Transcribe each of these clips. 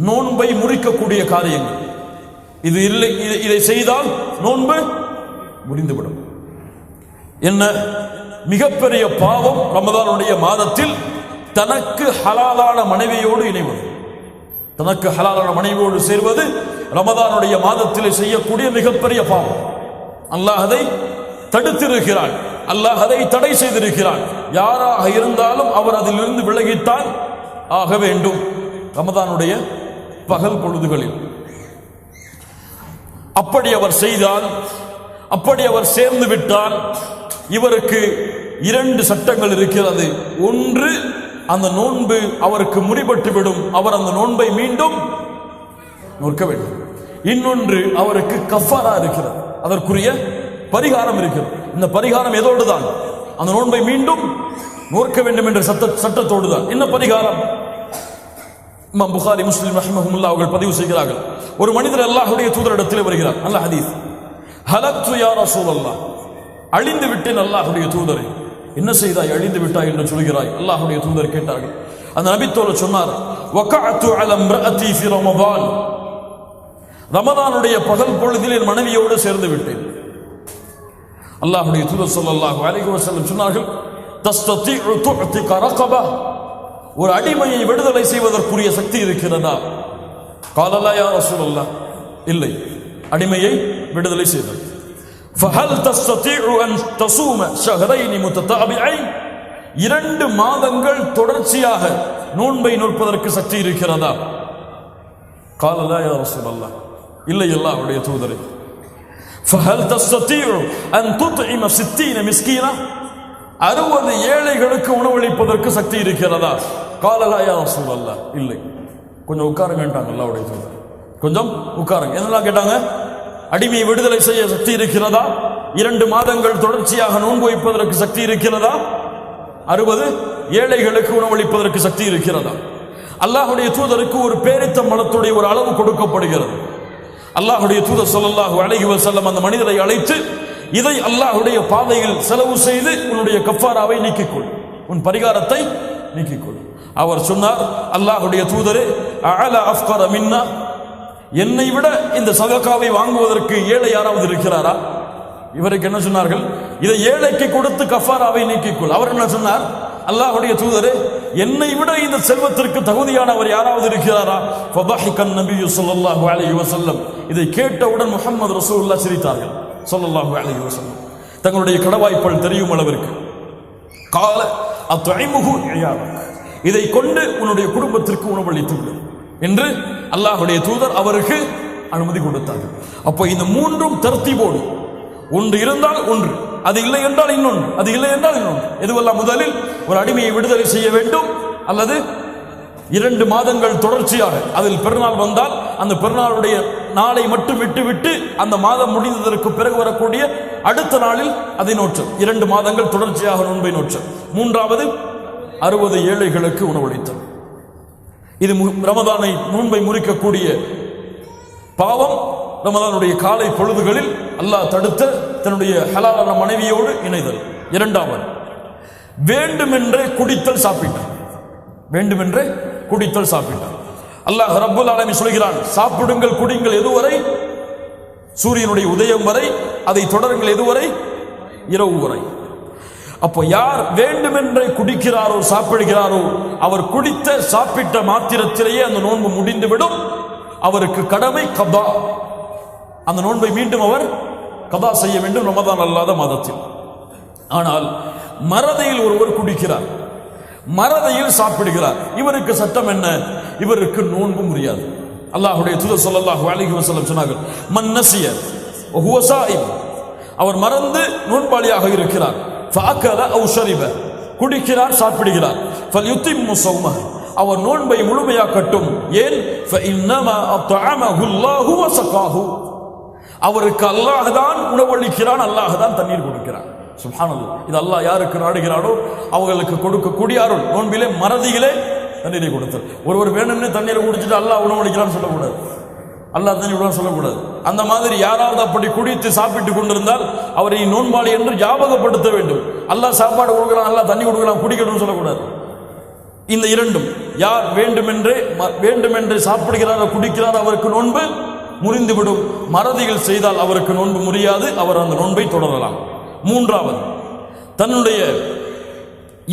நோன்பை முறிக்கக்கூடிய காரியங்கள். இது இல்லை, இதை செய்தால் நோன்பு முடிந்துவிடும். என்ன மிகப்பெரிய பாவம் ரமதானுடைய மாதத்தில் தனக்கு ஹலாலான மனைவியோடு இணைவது. தனக்கு ஹலாலான மனைவியோடு சேர்வது ரமதானுடைய மாதத்தில் செய்யக்கூடிய மிகப்பெரிய பாவம். அல்லாஹ் அதை தடுத்திருக்கிறான், அல்லாஹ் அதை தடை செய்திருக்கிறான். யாராக இருந்தாலும் அவர் அதிலிருந்து விலகித்தான் ஆக வேண்டும். ரமதானுடைய பகல் பொழுதுகளில் அப்படி அவர் செய்தால், அப்படி அவர் சேர்ந்து விட்டால் இவருக்கு 2 சட்டங்கள் இருக்கிறது. ஒன்று, அந்த நோன்பு அவருக்கு முறிபட்டு விடும், அவர் அந்த நோன்பை மீண்டும் நோக்க வேண்டும். இன்னொன்று, அவருக்கு கஃபாரா இருக்கிறது, அதற்குரிய பரிகாரம் இருக்கிறது. இந்த பரிகாரம் எதோடு தான்? அந்த நோன்பை மீண்டும் நோக்க வேண்டும் என்ற சட்டத்தோடு தான். என்ன பரிகாரம்? இமாம் புகாரி, முஸ்லிம் ரஹ்மஹுல்லாஹ் அவர்கள் பதிவு செய்கிறார்கள். ஒரு மனிதர் அல்லாஹ்வுடைய தூதரிடத்தில் வருகிறார். நல்ல ஹதீஸ். ஹலக்து யா ரசூலல்லாஹ், அழிந்து விட்டேன் அல்லாஹ்வுடைய தூதரே. என்ன செய்தாய், அழிந்து விட்டாய் என்று சொல்கிறாய்? அல்லாஹ்வுடைய தூதர் கேட்டார்கள். அந்த நபித்தோழர் சொன்னார், வகஅது அலா இம்ரஅதி ஃபி ரமதான், ரமதானுடைய பகல் பொழுதில் என் மனைவியோடு சேர்ந்து விட்டேன். அல்லாஹ்வுடைய தூதர் ஸல்லல்லாஹு அலைஹி வஸல்லம் சொன்னார்கள், தஸ்ததிஉ துஅதிக ரகபா, ஒரு அடிமையை விடுதலை செய்வதற்குரிய சக்தி இருக்கிறதா? قال لا يا رسول الله, இல்லை, அடிமையை விடுதலை செய்தல். فهل تستطيع ان تصوم شهرين متتابعين, 2 மாதங்கள் தொடர்ச்சியாக நோன்பை நோற்பதற்கு சக்தி இருக்கிறதா? قال لا يا رسول الله, இல்லை அல்லாஹ்வுடைய தூதரே. فهل تستطيع ان تطعم 60 مسكينا, 60 ஏழைகளுக்கு உணவளிப்பதற்கு சக்தி இருக்கிறதா? قال لا يا رسول الله, இல்லை. கொஞ்சம் உட்காருங்கன்றாங்க அல்லாஹ்வுடைய தூதர். கொஞ்சம் உட்காருங்க. என்னெல்லாம் கேட்டாங்க? அடிமையை விடுதலை செய்ய சக்தி இருக்கிறதா? 2 மாதங்கள் தொடர்ச்சியாக நோன்பு வைப்பதற்கு சக்தி இருக்கிறதா? 60 ஏழைகளுக்கு உணவளிப்பதற்கு சக்தி இருக்கிறதா? அல்லாஹ்வுடைய தூதருக்கு ஒரு பேரித்தம்பழத்துடைய ஒரு அளவு கொடுக்கப்படுகிறது. அல்லாஹ்வுடைய தூதர் ஸல்லல்லாஹு அலைஹி வஸல்லம் அந்த மனிதரை அழைத்து, இதை அல்லாஹ்வுடைய பாதையில் செலவு செய்து உன்னுடைய கஃபாராவை நீக்கிக்கொள், உன் பரிகாரத்தை நீக்கிக்கொள். அவர் சொன்னார், அல்லாஹ்வுடைய தூதரே, அஅலா அஃப்கர மின்னா, என்னை விட இந்த சதகாவை வாங்குவதற்கு ஏழை யாராவது இருக்கிறாரா? இவருக்கு என்ன சொன்னார்கள்? இதை ஏழைக்கு கொடுத்து கஃபாராவை நீக்கிக்கொள். அவர் என்ன சொன்னார்? அல்லாஹ்வுடைய தூதரே, என்னை விட இந்த செல்வத்திற்கு தகுதியானவர் யாராவது இருக்கிறாரா? ஃபதஹிகன் நபியு ஸல்லல்லாஹு அலைஹி வஸல்லம், இதை கேட்டவுடன் முஹம்மது ரசூலுல்லாஹ் சிரித்தார்கள் ஸல்லல்லாஹு அலைஹி வஸல்லம், தங்களுடைய கடவாய்ப்பல் தெரியும் அளவிற்கு. கால அத்இமுஹு இயாலக், இதை கொண்டு உன்னுடைய குடும்பத்திற்கு உணவளித்து விடு என்று அல்லாஹ்வுடைய தூதர் அவருக்கு அனுமதி கொடுத்தார்கள். அப்போ இந்த 3ம் தர்த்தீபோடு, ஒன்று இருந்தால் ஒன்று, அது இல்லை என்றால் இன்னொன்று, அது இல்லை என்றால் இன்னொன்று. எதுவெல்லாம்? முதலில் ஒரு அடிமையை விடுதலை செய்ய வேண்டும், அல்லது 2 மாதங்கள் தொடர்ச்சியாக, அதில் பெருநாள் வந்தால் அந்த பெருநாளுடைய நாளை மட்டும் விட்டுவிட்டு அந்த மாதம் முடிந்ததற்கு பிறகு வரக்கூடிய அடுத்த நாளில் அதை நோற்றல். 2 மாதங்கள் தொடர்ச்சியாக நோன்பை நோற்றல். 3வது 60 ஏழைகளுக்கு உணவளித்தல். இது ரமதானை நோன்பை முறிக்கக்கூடிய பாவம். ரமதானுடைய காலை பொழுதுகளில் அல்லாஹ் தடுத்த தன்னுடைய ஹலாலான மனைவியோடு இணைதல். 2வது, வேண்டுமென்றே குடித்தல், சாப்பிட்டார். வேண்டுமென்றே குடித்தல், சாப்பிட்டார். அல்லாஹ் ரப்புல் ஆலமீன் சொல்கிறான், சாப்பிடுங்கள், குடிங்கள், எதுவரை? சூரியனுடைய உதயம் வரை. அதை தொடருங்கள், எதுவரை? இரவு வரை. அப்போ யார் வேண்டுமென்றே குடிக்கிறாரோ, சாப்பிடுகிறாரோ, அவர் குடித்த சாப்பிட்ட மாத்திரத்திலேயே அந்த நோன்பு முடிந்துவிடும். அவருக்கு கடமை கதா, அந்த நோன்பை மீண்டும் அவர் கதா செய்ய வேண்டும் ரமதான் அல்லாத மாதத்தில். ஆனால் மறதியில் ஒருவர் குடிக்கிறார், மறதியில் சாப்பிடுகிறார், இவருக்கு சட்டம் என்ன? இவருக்கு நோன்பு முடியாது. அல்லாஹ்வுடைய தூதர் ஸல்லல்லாஹு அலைஹி வஸல்லம் சொன்னார்கள், மன் நஸிய வ ஹுவ ஸாயிம், அவர் மறந்து நோன்பாளியாக இருக்கிறார், ஃபஅகல அவ் ஷரிப, குடிக்கிறார், சாப்பிடுகிறார், ஃபல்யுத்திம்மு ஸௌமஹு, அவர் நோன்பை முழுமையாக்கட்டும். ஏன்? ஃபஇன்னமா அத்அமஹு அல்லாஹு வ ஸகாஹு, அவருக்கு அல்லாஹ் தான் உணவளிக்கிறான், அல்லாஹ் தான் தண்ணீர் கொடுக்கிறான். சுப்ஹானல்லாஹ். இது அல்லாஹ் யாருக்கு நாடுகிறானோ அவர்களுக்கு கொடுக்கக்கூடிய அருள். நோன்பிலே மறதியிலே தண்ணீரை கொடுத்தல். ஒருவர் வேணும்னு தண்ணீரை குடிச்சிட்டு அல்லாஹ் உணவளிக்கிறான்னு சொல்லக்கூடாது, அல்லாஹ் தண்ணீர் விட சொல்லக்கூடாது. அந்த மாதிரி யாராவது அப்படி குடித்து சாப்பிட்டு கொண்டிருந்தால் அவரை நோன்பாளி என்று ஞாபகப்படுத்த வேண்டும். அல்லாஹ் சாப்பாடு கொடுக்குறான், அல்லாஹ் தண்ணி கொடுக்குறான், குடிக்கணும்னு சொல்லக்கூடாது. இந்த இரண்டும், யார் வேண்டுமென்றே சாப்பிடுகிறாரோ குடிக்கிறாரோ அவருக்கு நோன்பு முறிந்துவிடும். மறதிகள் செய்தால் அவருக்கு நோன்பு முறியாது, அவர் அந்த நோன்பை தொடரலாம். மூன்றாவது, தன்னுடைய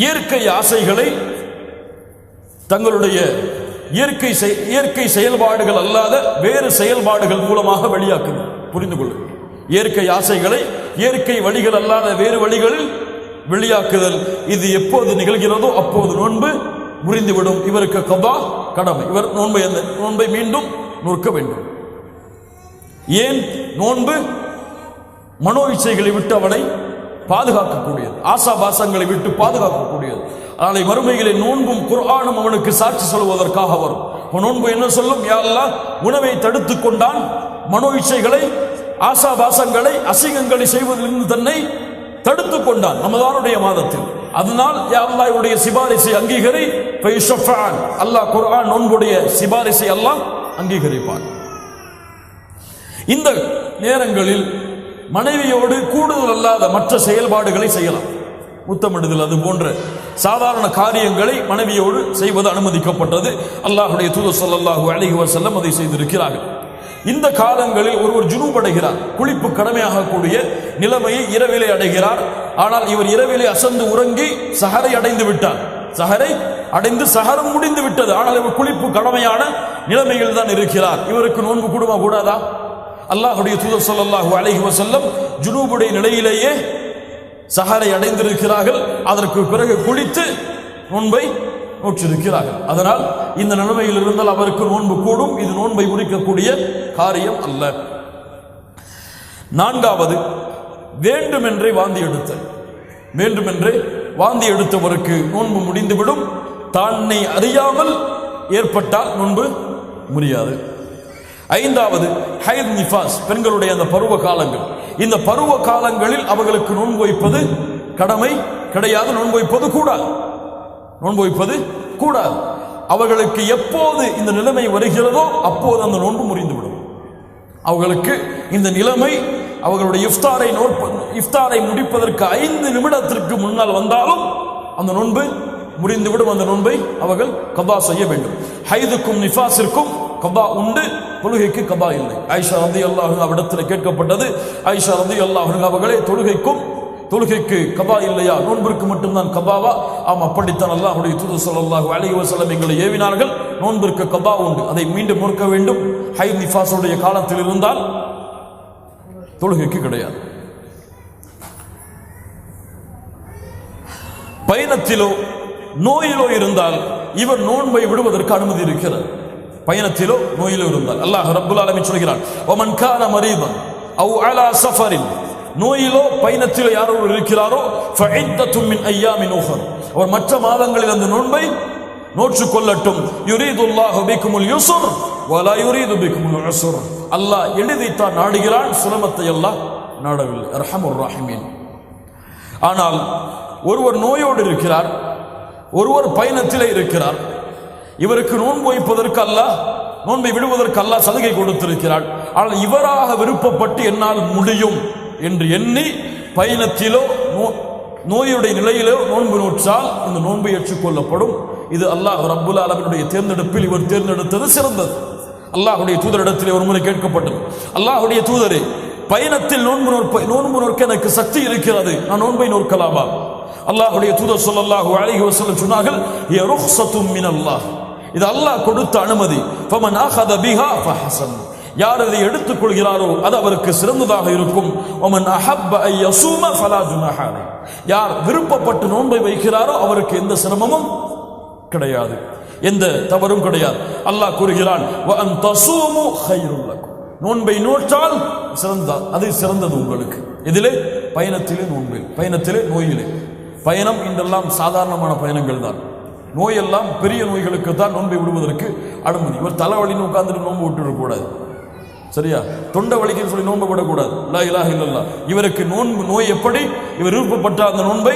இயற்கை ஆசைகளை தங்களுடைய இயற்கை செயல்பாடுகள் அல்லாத வேறு செயல்பாடுகள் மூலமாக வெளியாக்குது. புரிந்து கொள்ளும். இயற்கை ஆசைகளை இயற்கை வழிகள் அல்லாத வேறு வழிகளில் வெளியாக்குதல், இது எப்போது நிகழ்கிறதோ அப்போது நோன்பு முறிந்துவிடும். இவருக்கு கபா கடமை. இவர் நோன்பை மீண்டும் நோக்க வேண்டும். ஏன்? நோன்பு மனோ இச்சைகளை விட்டு அவனை பாதுகாக்கக்கூடியது, ஆசாபாசங்களை விட்டு பாதுகாக்கக்கூடியது. நாளை மறுமைகளில் நோன்பும் குர்ஆனும் அவனுக்கு சாட்சி சொல்வதற்காக வரும். நோன்பு என்ன சொல்லும்? யா அல்லாஹ், உணவை தடுத்துக் கொண்டான், மனோ இச்சைகளை ஆசாபாசங்களை அசிங்கங்களை செய்வதிலிருந்து தன்னை தடுத்துக் கொண்டான் ரமதானுடைய மாதத்தில். அதனால் யா அல்லாஹ் இவருடைய சிபாரிசை அங்கீகரி. அல்லாஹ் குர்ஆன் நோன்புடைய சிபாரிசை அல்லாஹ் அங்கீகரிப்பான். இந்த நேரங்களில் மனைவியோடு கூடுதல் அல்லாத மற்ற செயல்பாடுகளை செய்யலாம். முத்தமிடுதல், அது போன்ற சாதாரண காரியங்களை மனைவியோடு செய்வது அனுமதிக்கப்பட்டது. அல்லாஹ்வுடைய தூதர் ஸல்லல்லாஹு அலைஹி வஸல்லம் அதை செய்திருக்கிறார்கள். இந்த காலங்களில் ஒருவர் ஜுனூப் அடைகிறார், குளிப்பு கடமையாகக்கூடிய நிலைமையை இரவிலே அடைகிறார். ஆனால் இவர் இரவிலே அசந்து உறங்கி சஹரை அடைந்து விட்டார். சஹரம் முடிந்து விட்டது. ஆனால் இவர் குளிப்பு கடமையான நிலைமையில் தான் இருக்கிறார். இவருக்கு நோன்பு கூடுமா கூடாதா? அல்லாஹ்வுடைய தூதர் ஸல்லல்லாஹு அலைஹி வஸல்லம் ஜுனூபுடைய நிலையிலேயே சஹரை அடைந்திருக்கிறார்கள். அதற்கு பிறகு குளித்து நோன்பை நோற்றிருக்கிறார்கள். அதனால் இந்த நிலைமையில் இருந்தால் அவருக்கு நோன்பு கூடும். இது நோன்பை முறிக்கக்கூடிய காரியம் அல்ல. நான்காவது, வேண்டுமென்றே வாந்தி எடுத்தவருக்கு நோன்பு முடிந்துவிடும். தன்னை அறியாமல் ஏற்பட்டால் நோன்பு முறியாது. ஐந்தாவது, ஹைத் நிஃபாஸ், பெண்களுடைய அந்த பருவ காலங்கள். இந்த பருவ காலங்களில் அவர்களுக்கு நோன்பு வைப்பது கடமை கிடையாது, நோன்பு வைப்பது கூடாது. அவர்களுக்கு எப்போது இந்த நிலைமை வருகிறதோ அப்போது அந்த நோன்பு முறிந்துவிடும். அவர்களுக்கு இந்த நிலைமை அவர்களுடைய இஃப்தாரை முடிப்பதற்கு 5 நிமிடத்திற்கு முன்னால் வந்தாலும் அந்த நோன்பு முறிந்துவிடும். அந்த நோன்பை அவர்கள் கபா செய்ய வேண்டும். ஹைதுக்கும் நிஃபாஸிற்கும் கபா உண்டு, தொழுகைக்கு கபா இல்லை. ஆயிஷா ரலியல்லாஹு அன்ஹா அவரிடத்தில் கேட்கப்பட்டது. ஆயிஷா ரலியல்லாஹு அன்ஹா அவர்களே, தொழுகைக்கு கபா இல்லையா, நோன்பிற்கு மட்டும்தான் கபாவா? ஆம், அப்படித்தான் அல்லாஹ்வுடைய தூதர் ஸல்லல்லாஹு அலைஹி வஸல்லம் எங்களை ஏவினார்கள். நோன்பிற்கு கபா உண்டு, அதை மீண்டும் நோக்க வேண்டும். ஹைத் நிஃபாஸுடைய காலத்தில் இருந்தால் தொழுகைக்கு கிடையாது. பயணத்திலோ நோயிலோ இருந்தால் இவர் நோன்பை விடுவதற்கு அனுமதி இருக்கிறது. பயணத்திலோ நோயிலோ இருந்தால் அல்லாஹ் ரப்புல் ஆலமீன் சொல்கிறான், வமன் கான மரீதன் அவ் அலா சஃபரின், நோயிலோ பயணத்திலோ யாரோ இருக்கிறாரோ ஃபஇத்தத்தும் மின் அய்யாமின் உஹர், அவர் மற்ற மாதங்களில் அந்த நோன்பை நோற்று கொள்ளட்டும். யுரீதுல்லாஹு பிக்குமுல் யுஸ்ர் வலா யுரீது பிக்குமுல் உஸ்ர், அல்லாஹ் எளிதைத்தான் நாடுகிறான், சிரமத்தை அல்லாஹ் நாடவில்லை. அர்ஹமுர் ராஹிமீன். ஆனால் ஒருவர் நோயோடு இருக்கிறார், ஒருவர் பயணத்திலே இருக்கிறார். இவருக்கு நோன்பு வைப்பதற்கு அல்லாஹ், நோன்பை விடுவதற்கு அல்லாஹ் சலுகை கொடுத்திருக்கிறார். ஆனால் இவராக விருப்பப்பட்டு என்னால் முடியும் என்று எண்ணி பயணத்திலோ நோயுடைய நிலையிலோ நோன்பு நோற்றால் இந்த நோன்பை ஏற்றுக்கொள்ளப்படும். இது அல்லாஹ் ரப்புல் ஆலமீனுடைய தேர்ந்தெடுப்பில் இவர் தேர்ந்தெடுத்தது சிறந்தது. அல்லாஹ்வுடைய தூதரிடத்திலே ஒரு முறை கேட்கப்பட்டது, அல்லாஹ்வுடைய தூதரே, பயணத்தில் நோன்பு நோக்க எனக்கு சக்தி இருக்கிறது, நான் நோன்பை நோக்கலாமா? அல்லாஹ்வுடைய தூதர் ஸல்லல்லாஹு அலைஹி வஸல்லம் சொன்னார்கள், ய ருக்ஸத்தும் மினல்லாஹ், இது அல்லாஹ் கொடுத்த அனுமதி. ஃபமன் அஹத பிஹா ஃபஹஸன், யார் அதை எடுத்துக் கொள்கிறாரோ அது அவருக்கு சிறந்ததாக இருக்கும். வமன் அஹப்ப அன் யஸூம ஃபலா ஜுனாஹ அலைஹி, யார் விருப்பப்பட்டு நோன்பை வைக்கிறாரோ அவருக்கு எந்த சிரமமும் கிடையாது, எந்த தவறும் கிடையாது. அல்லாஹ் கூறுகிறான், வ அன் தஸூமு கைருல் லக்கும், நோன்பை நோற்றால் அது சிறந்தது உங்களுக்கு. இதிலே பயணத்திலே நோன்பில், பயணத்திலே நோயிலே. பயணம் இன்றெல்லாம் சாதாரணமான பயணங்கள் தான். நோயெல்லாம் பெரிய நோய்களுக்கு தான் நோன்பை விடுவதற்கு அனுமதி. இவர் தலைவலின்னு உட்கார்ந்துட்டு நோன்பு விட்டுடக்கூடாது, சரியா? தொண்டை வலிக்குன்னு சொல்லி நோன்பு விடக்கூடாது. லா இலாஹ இல்லல்லாஹ். இவருக்கு நோய் எப்படி இவர் விருப்பப்பட்ட அந்த நோன்பை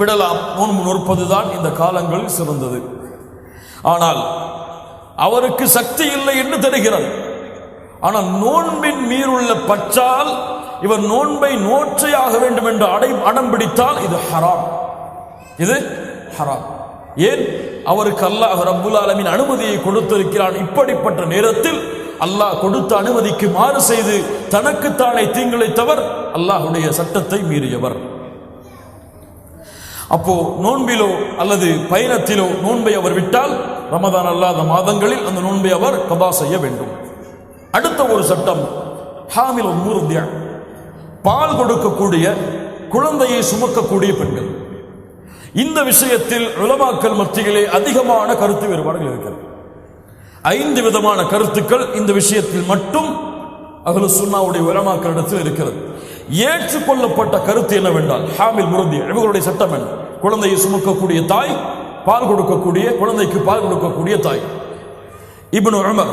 விடலாம். நோன்பு நோற்பதுதான் இந்த காலங்களில் சிறந்தது. ஆனால் அவருக்கு சக்தி இல்லை என்று தெரிகிறது. ஆனால் நோன்பின் மீறுள்ள பற்றால் இவர் நோன்பை நோற்றையாக வேண்டும் என்று அடம் பிடித்தால் இது ஹராம். ஏன்? அவருக்கு அல்லாஹ் ரப்புல் ஆலமீன் அனுமதியை கொடுத்திருக்கிறான். இப்படிப்பட்ட நேரத்தில் அல்லாஹ் கொடுத்த அனுமதிக்கு மாறு செய்து தனக்குத்தானே தீங்கிழைத்தவர் அல்லாஹ்வுடைய சட்டத்தை மீறியவர். அப்போ நோன்பிலோ அல்லது பயணத்திலோ நோன்பை அவர் விட்டால் ரமதான் அல்லாத மாதங்களில் அந்த நோன்பை அவர் கபா செய்ய வேண்டும். அடுத்த ஒரு சட்டம், ஹாமில் முர்தியா, பால் கொடுக்கக்கூடிய குழந்தையை சுமக்கக்கூடிய பெண்கள். இந்த விஷயத்தில் உலமாக்கள் மத்தியிலே அதிகமான கருத்து வேறுபாடுகள் இருக்கிறது. 5 விதமான கருத்துக்கள் இந்த விஷயத்தில் மட்டும் அஹ்லு சுன்னாவுடைய உலமாக்களிடத்தில் இருக்கிறது. ஏற்றுக்கொள்ளப்பட்ட கருத்து என்னவென்றால், ஹாமில் முர்தியா இவர்களுடைய சட்டம் என்ன? குழந்தையை சுமக்கக்கூடிய தாய், பால் கொடுக்கக்கூடிய குழந்தைக்கு பால் கொடுக்கக்கூடிய தாய். இப்னு உமர்,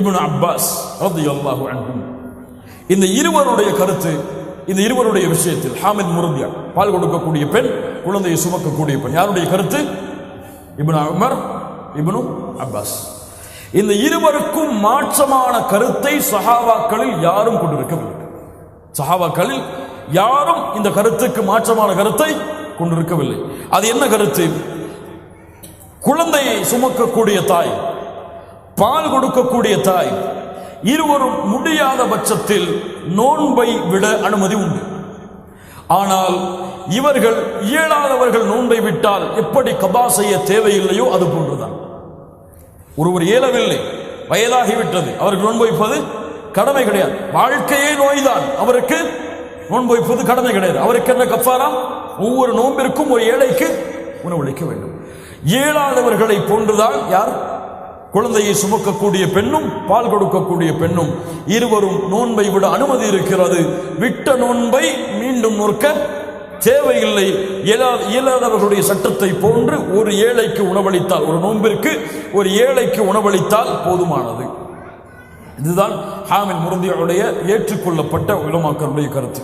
இப்னு அப்பாஸ் ரலியல்லாஹு அன்ஹும், இந்த இருவருடைய கருத்து, இந்த இருவருடைய விஷயத்தில் ஹாமில் முர்தியா பால் கொடுக்கக்கூடிய பெண், குழந்தையை சுமக்கக்கூடிய பெண், யாருடைய கருத்து? இப்னு உமர், இப்னு அப்பாஸ். இந்த இருவருக்கும் மாற்றமான கருத்தை சஹாபாக்களில் யாரும் கொண்டிருக்கவில்லை. சஹாபாக்களில் யாரும் இந்த கருத்துக்கு மாற்றமான கருத்தை கொண்டிருக்கவில்லை. அது என்ன கருத்து? குழந்தையை சுமக்கக்கூடிய தாய், பால் கொடுக்கக்கூடிய தாய் இருவரும் முடியாத பட்சத்தில் நோன்பை விட அனுமதி உண்டு. ஆனால் இவர்கள் இயலாதவர்கள் நோன்பை விட்டால் எப்படி கபா செய்ய தேவையில்லையோ அது போன்றுதான். ஒருவர் இயலவில்லை, வயதாகிவிட்டது, அவருக்கு நோன்பு வைப்பது கடமை கிடையாது. வாழ்க்கையே நோய்தான், அவருக்கு நோன்பு வைப்பது கடமை கிடையாது. அவருக்கு என்ன கஃபாரா? ஒவ்வொரு நோன்பிற்கும் ஒரு ஏழைக்கு உணவளிக்க வேண்டும். இயலாதவர்களை போன்றுதான் யார்? குழந்தையை சுமக்கக்கூடிய பெண்ணும் பால் கொடுக்கக்கூடிய பெண்ணும் இருவரும் நோன்பை விட அனுமதி இருக்கிறது. விட்ட நோன்பை மீண்டும் நோக்க தேவையில்லை. இயலாதவர்களுடைய சட்டத்தை போன்று ஒரு ஏழைக்கு உணவளித்தால், ஒரு நோன்பிற்கு ஒரு ஏழைக்கு உணவளித்தால் போதுமானது. இதுதான் ஹாமில் முர்தியாவுடைய ஏற்றுக்கொள்ளப்பட்ட உலமாக்களுடைய கருத்து.